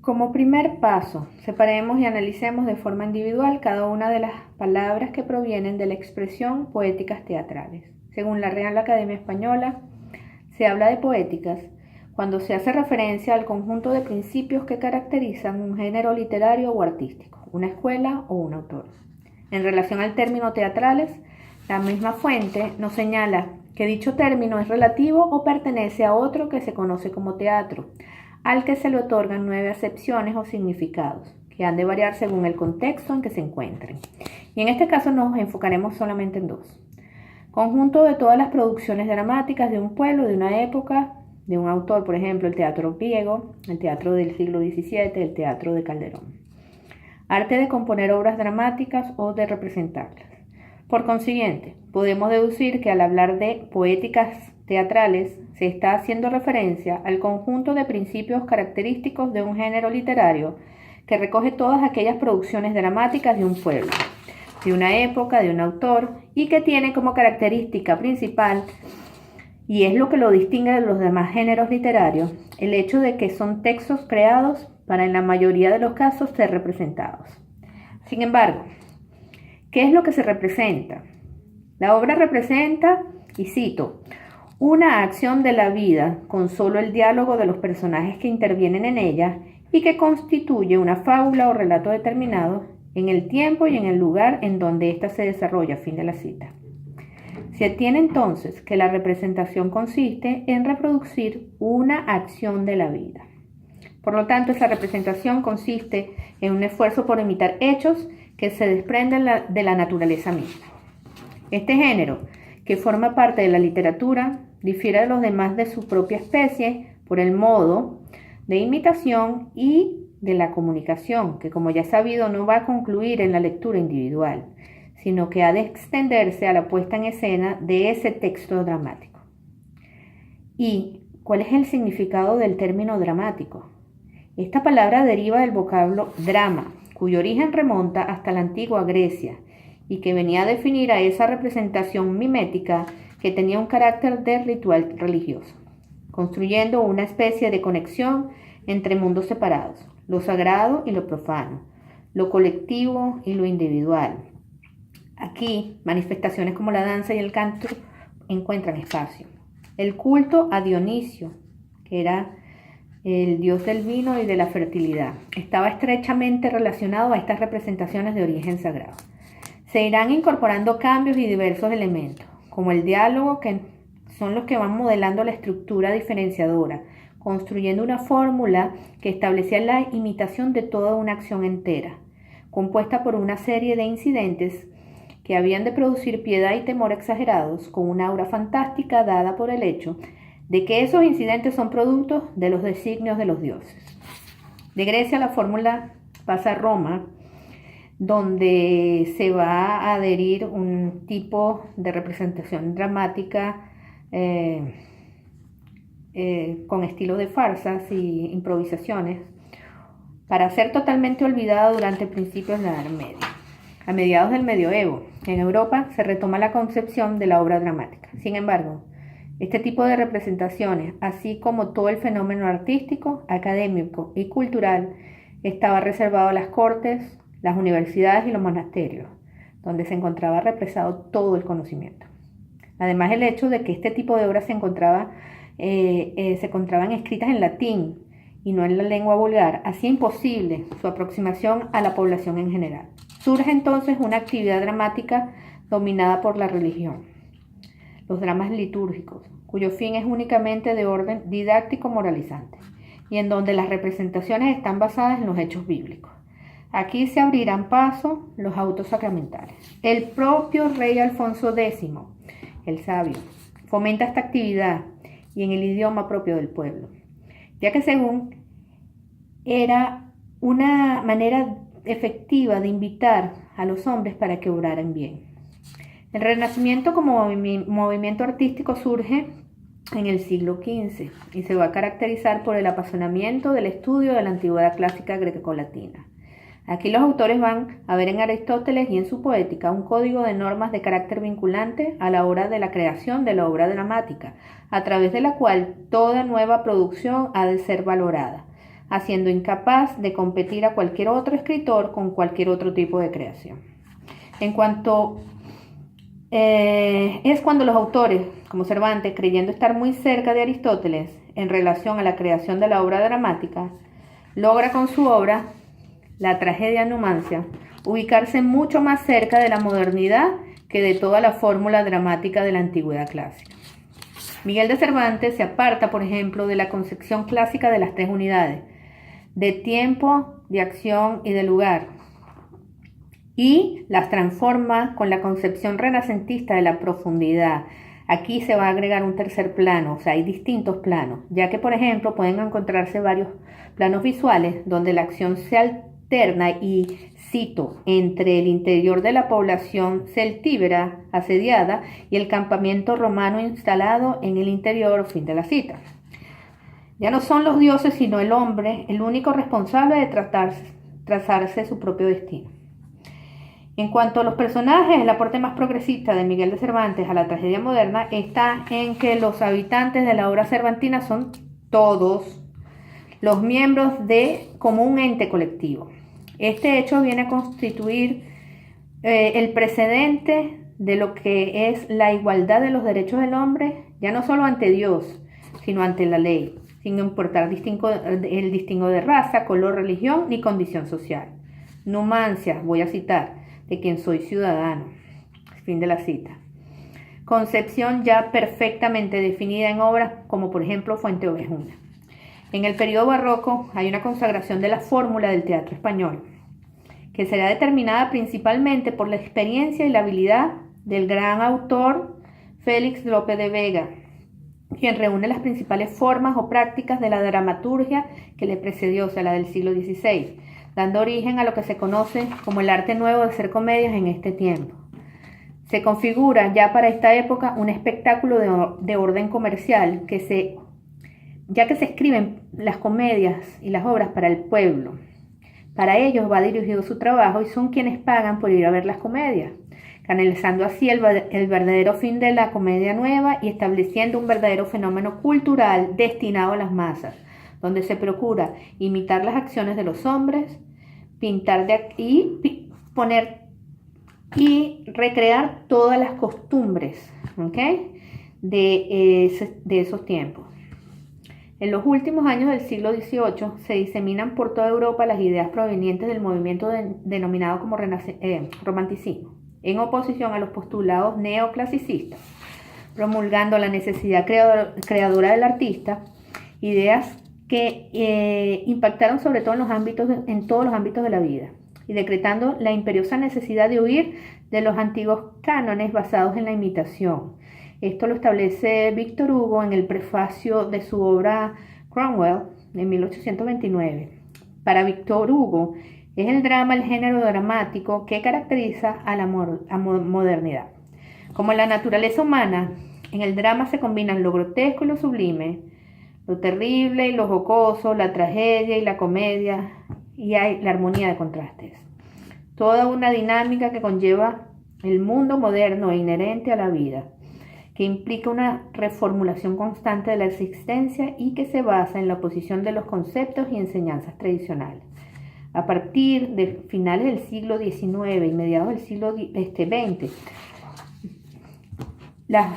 Como primer paso, separemos y analicemos de forma individual cada una de las palabras que provienen de la expresión poéticas teatrales. Según la Real Academia Española, se habla de poéticas cuando se hace referencia al conjunto de principios que caracterizan un género literario o artístico, una escuela o un autor. En relación al término teatrales, la misma fuente nos señala que dicho término es relativo o pertenece a otro que se conoce como teatro, al que se le otorgan 9 acepciones o significados, que han de variar según el contexto en que se encuentren. Y en este caso nos enfocaremos solamente en 2. Conjunto de todas las producciones dramáticas de un pueblo, de una época, de un autor, por ejemplo, el teatro griego, el teatro del siglo XVII, el teatro de Calderón. Arte de componer obras dramáticas o de representarlas. Por consiguiente, podemos deducir que al hablar de poéticas teatrales se está haciendo referencia al conjunto de principios característicos de un género literario que recoge todas aquellas producciones dramáticas de un pueblo, de una época, de un autor, y que tiene como característica principal, y es lo que lo distingue de los demás géneros literarios, el hecho de que son textos creados para en la mayoría de los casos ser representados. Sin embargo, ¿qué es lo que se representa? La obra representa, y cito, una acción de la vida con solo el diálogo de los personajes que intervienen en ella y que constituye una fábula o relato determinado en el tiempo y en el lugar en donde ésta se desarrolla. Fin de la cita. Se atiene entonces que la representación consiste en reproducir una acción de la vida. Por lo tanto, esa representación consiste en un esfuerzo por imitar hechos que se desprenden de la naturaleza misma. Este género, que forma parte de la literatura, difiere de los demás de su propia especie por el modo de imitación y de la comunicación, que como ya es sabido no va a concluir en la lectura individual, sino que ha de extenderse a la puesta en escena de ese texto dramático. ¿Y cuál es el significado del término dramático? Esta palabra deriva del vocablo drama, cuyo origen remonta hasta la antigua Grecia y que venía a definir a esa representación mimética que tenía un carácter de ritual religioso, construyendo una especie de conexión entre mundos separados, lo sagrado y lo profano, lo colectivo y lo individual. Aquí, manifestaciones como la danza y el canto encuentran espacio. El culto a Dionisio, que era el dios del vino y de la fertilidad, estaba estrechamente relacionado a estas representaciones de origen sagrado. Se irán incorporando cambios y diversos elementos, como el diálogo, que son los que van modelando la estructura diferenciadora, construyendo una fórmula que establecía la imitación de toda una acción entera, compuesta por una serie de incidentes que habían de producir piedad y temor exagerados, con una aura fantástica dada por el hecho de que esos incidentes son productos de los designios de los dioses. De Grecia la fórmula pasa a Roma, donde se va a adherir un tipo de representación dramática con estilo de farsas y improvisaciones, para ser totalmente olvidada durante principios de la Edad Media. A mediados del Medioevo, en Europa se retoma la concepción de la obra dramática. Sin embargo, este tipo de representaciones, así como todo el fenómeno artístico, académico y cultural, estaba reservado a las cortes, las universidades y los monasterios, donde se encontraba represado todo el conocimiento. Además, el hecho de que este tipo de obras se encontraban escritas en latín y no en la lengua vulgar, hacía imposible su aproximación a la población en general. Surge entonces una actividad dramática dominada por la religión, los dramas litúrgicos, cuyo fin es únicamente de orden didáctico moralizante, y en donde las representaciones están basadas en los hechos bíblicos. Aquí se abrirán paso los autos sacramentales. El propio rey Alfonso X, el sabio, fomenta esta actividad y en el idioma propio del pueblo, ya que según era una manera efectiva de invitar a los hombres para que obraran bien. El Renacimiento como movimiento artístico surge en el siglo XV y se va a caracterizar por el apasionamiento del estudio de la antigüedad clásica grecolatina. Aquí los autores van a ver en Aristóteles y en su poética un código de normas de carácter vinculante a la hora de la creación de la obra dramática, a través de la cual toda nueva producción ha de ser valorada, haciendo incapaz de competir a cualquier otro escritor con cualquier otro tipo de creación. Es cuando los autores, como Cervantes, creyendo estar muy cerca de Aristóteles en relación a la creación de la obra dramática, logra con su obra, la tragedia Numancia, ubicarse mucho más cerca de la modernidad que de toda la fórmula dramática de la antigüedad clásica. Miguel de Cervantes se aparta, por ejemplo, de la concepción clásica de las tres unidades, de tiempo, de acción y de lugar, y las transforma con la concepción renacentista de la profundidad. Aquí se va a agregar un tercer plano, o sea, hay distintos planos, ya que, por ejemplo, pueden encontrarse varios planos visuales donde la acción se alterna y, cito, entre el interior de la población celtíbera asediada y el campamento romano instalado en el interior, fin de la cita. Ya no son los dioses, sino el hombre, el único responsable de trazarse su propio destino. En cuanto a los personajes, el aporte más progresista de Miguel de Cervantes a la tragedia moderna está en que los habitantes de la obra cervantina son todos los miembros de como un ente colectivo. Este hecho viene a constituir el precedente de lo que es la igualdad de los derechos del hombre, ya no solo ante Dios, sino ante la ley, sin importar el distingo de raza, color, religión ni condición social. Numancia, voy a citar, de quien soy ciudadano. Fin de la cita. Concepción ya perfectamente definida en obras como por ejemplo Fuente Ovejuna. En el periodo barroco hay una consagración de la fórmula del teatro español, que será determinada principalmente por la experiencia y la habilidad del gran autor Félix Lope de Vega, quien reúne las principales formas o prácticas de la dramaturgia que le precedió, o sea, la del siglo XVI, dando origen a lo que se conoce como el arte nuevo de hacer comedias en este tiempo. Se configura ya para esta época un espectáculo de orden comercial, ya que se escriben las comedias y las obras para el pueblo. Para ellos va dirigido su trabajo y son quienes pagan por ir a ver las comedias, canalizando así el verdadero fin de la comedia nueva y estableciendo un verdadero fenómeno cultural destinado a las masas, donde se procura imitar las acciones de los hombres, pintar poner y recrear todas las costumbres, ¿okay?, de esos tiempos. En los últimos años del siglo XVIII se diseminan por toda Europa las ideas provenientes del movimiento denominado como romanticismo, en oposición a los postulados neoclasicistas, promulgando la necesidad creadora del artista, ideas que impactaron sobre todo en todos los ámbitos de la vida, y decretando la imperiosa necesidad de huir de los antiguos cánones basados en la imitación. Esto lo establece Víctor Hugo en el prefacio de su obra Cromwell de 1829. Para Víctor Hugo, es el drama el género dramático que caracteriza a la modernidad. Como en la naturaleza humana, en el drama se combinan lo grotesco y lo sublime, lo terrible y lo jocoso, la tragedia y la comedia, y hay la armonía de contrastes. Toda una dinámica que conlleva el mundo moderno e inherente a la vida, que implica una reformulación constante de la existencia y que se basa en la oposición de los conceptos y enseñanzas tradicionales. A partir de finales del siglo XIX y mediados del siglo XX, las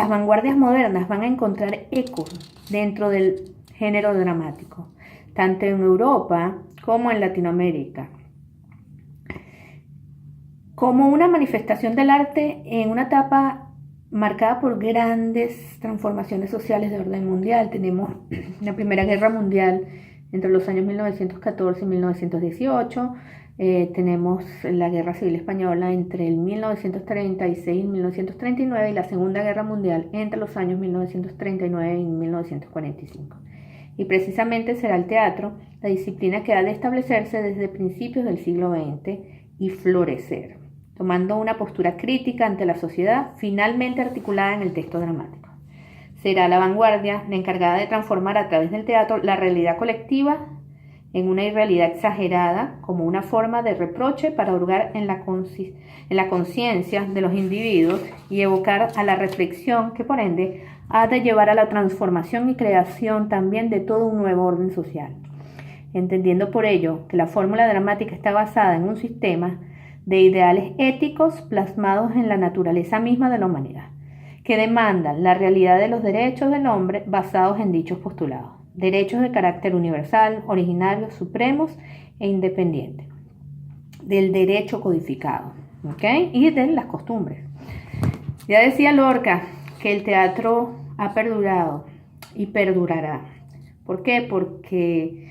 vanguardias modernas van a encontrar ecos dentro del género dramático, tanto en Europa como en Latinoamérica, como una manifestación del arte en una etapa marcada por grandes transformaciones sociales de orden mundial. Tenemos la Primera Guerra Mundial entre los años 1914 y 1918, tenemos la Guerra Civil Española entre el 1936 y 1939 y la Segunda Guerra Mundial entre los años 1939 y 1945. Y precisamente será el teatro la disciplina que ha de establecerse desde principios del siglo XX y florecer, tomando una postura crítica ante la sociedad, finalmente articulada en el texto dramático. Será la vanguardia la encargada de transformar a través del teatro la realidad colectiva en una irrealidad exagerada como una forma de reproche para hurgar en la conciencia de los individuos y evocar a la reflexión que por ende ha de llevar a la transformación y creación también de todo un nuevo orden social, entendiendo por ello que la fórmula dramática está basada en un sistema de ideales éticos plasmados en la naturaleza misma de la humanidad, que demandan la realidad de los derechos del hombre basados en dichos postulados, derechos de carácter universal, originarios, supremos e independientes, del derecho codificado, ¿okay? Y de las costumbres. Ya decía Lorca que el teatro ha perdurado y perdurará. ¿Por qué? Porque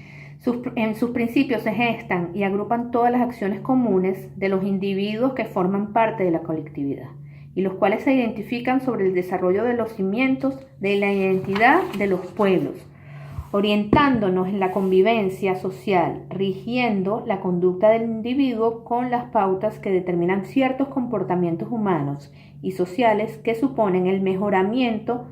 en sus principios se gestan y agrupan todas las acciones comunes de los individuos que forman parte de la colectividad y los cuales se identifican sobre el desarrollo de los cimientos de la identidad de los pueblos, orientándonos en la convivencia social, rigiendo la conducta del individuo con las pautas que determinan ciertos comportamientos humanos y sociales que suponen el mejoramiento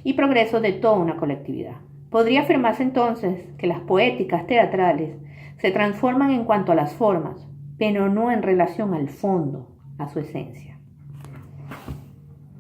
y progreso de toda una colectividad. Podría afirmarse entonces que las poéticas teatrales se transforman en cuanto a las formas, pero no en relación al fondo, a su esencia.